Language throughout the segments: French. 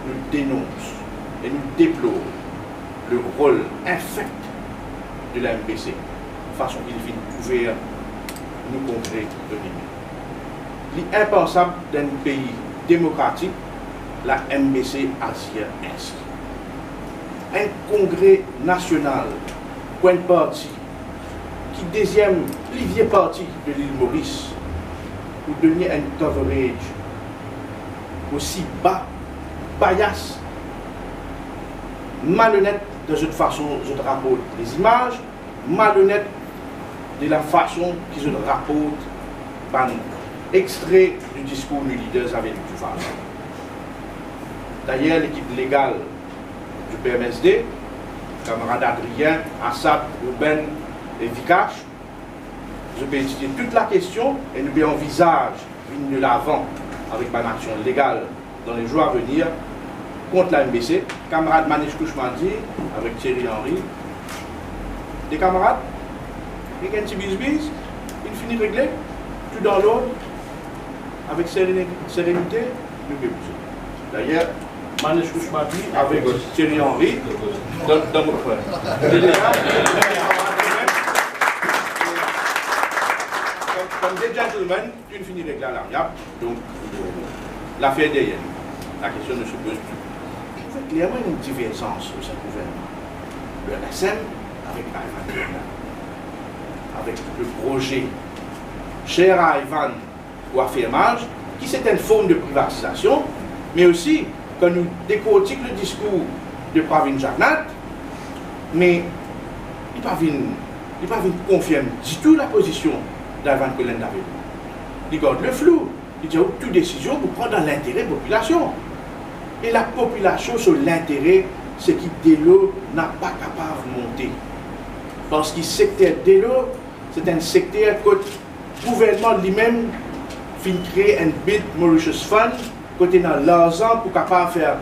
nous dénonçons et nous déplorons le rôle infect de la MBC, de façon qu'il finit couvert nous congrès de l'Union. L'impensable d'un pays démocratique, la MBC Asia Est. Un congrès national, point de parti, qui deuxième plivier parti de l'île Maurice, pour donner un coverage aussi bas, bias, malhonnête de cette façon je rapporte les images, malhonnête de la façon qu'ils rapportent un extrait du discours du leader avec du Duval. D'ailleurs, l'équipe légale du PMSD, camarade Adrien, Assad, Ruben et Vikash, je peux étudier toute la question et nous envisage une de l'avant avec ma action légale dans les jours à venir contre la MBC. Camarade Manish Kouchmandi avec Thierry Henry. Des camarades, il y a un petit bis-bis, il finit réglé, tout dans l'ordre, avec sérénité, nous pouvons. D'ailleurs, Manish Kouchmandi avec Thierry Henry dans mon frère. Comme des gentlemen, tu finis réglé à l'amiable, donc l'affaire derrière. La question ne se pose plus. Il y a clairement une divergence au sein du gouvernement. Le LSM avec Ivan Bernard, avec le projet cher à Ivan ou affirmage, qui c'est une forme de privatisation, mais aussi quand nous décortiquons le discours de Pravin Jagnat, mais il ne va pas confirmer du tout la position d'Ivan Colin David. Il garde le flou. Il dit que toute décision vous prend dans l'intérêt de la population. Et la population sur l'intérêt, c'est qui dès l'eau n'a pas capable de monter. Parce que le secteur dès l'eau, c'est un secteur que le gouvernement lui-même fin créer un bid Mauritius Fund, côté dans l'argent pour capable faire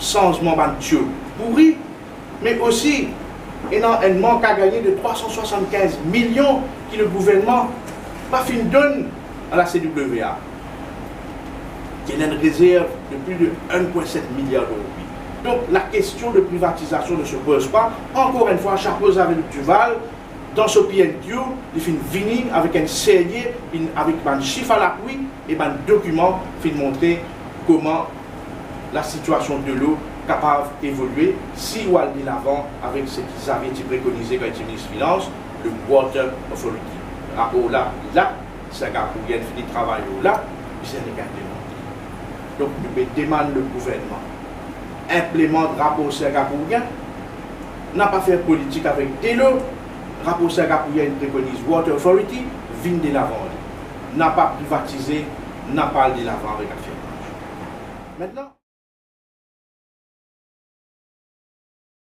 changement de pourri, mais aussi il y a un manque à gagner de 375 millions que le gouvernement pas fin donne à la CWA. Il y a une réserve de plus de 1,7 milliard d'euros. Donc la question de privatisation ne se pose pas. Encore une fois, chaque chose avec le Duval, dans ce PNQ, il finit venir avec un sérieux, avec un chiffre à l'appui et un document qui montrer comment la situation de l'eau est capable d'évoluer si on allait l'avant avec ce qu'ils avaient préconisé quand ils étaient ministre des Finances, le Water Authority. Rapport là, Singapour vient de finir de travailler là, c'est un regardé. Donc, nous demandons le gouvernement implémente le rapport singapourien, n'a pas fait politique avec Delo, le rapport singapourien préconise Water Authority, vient de l'avant. N'a pas privatisé, n'a pas de l'avant avec la firme. Maintenant,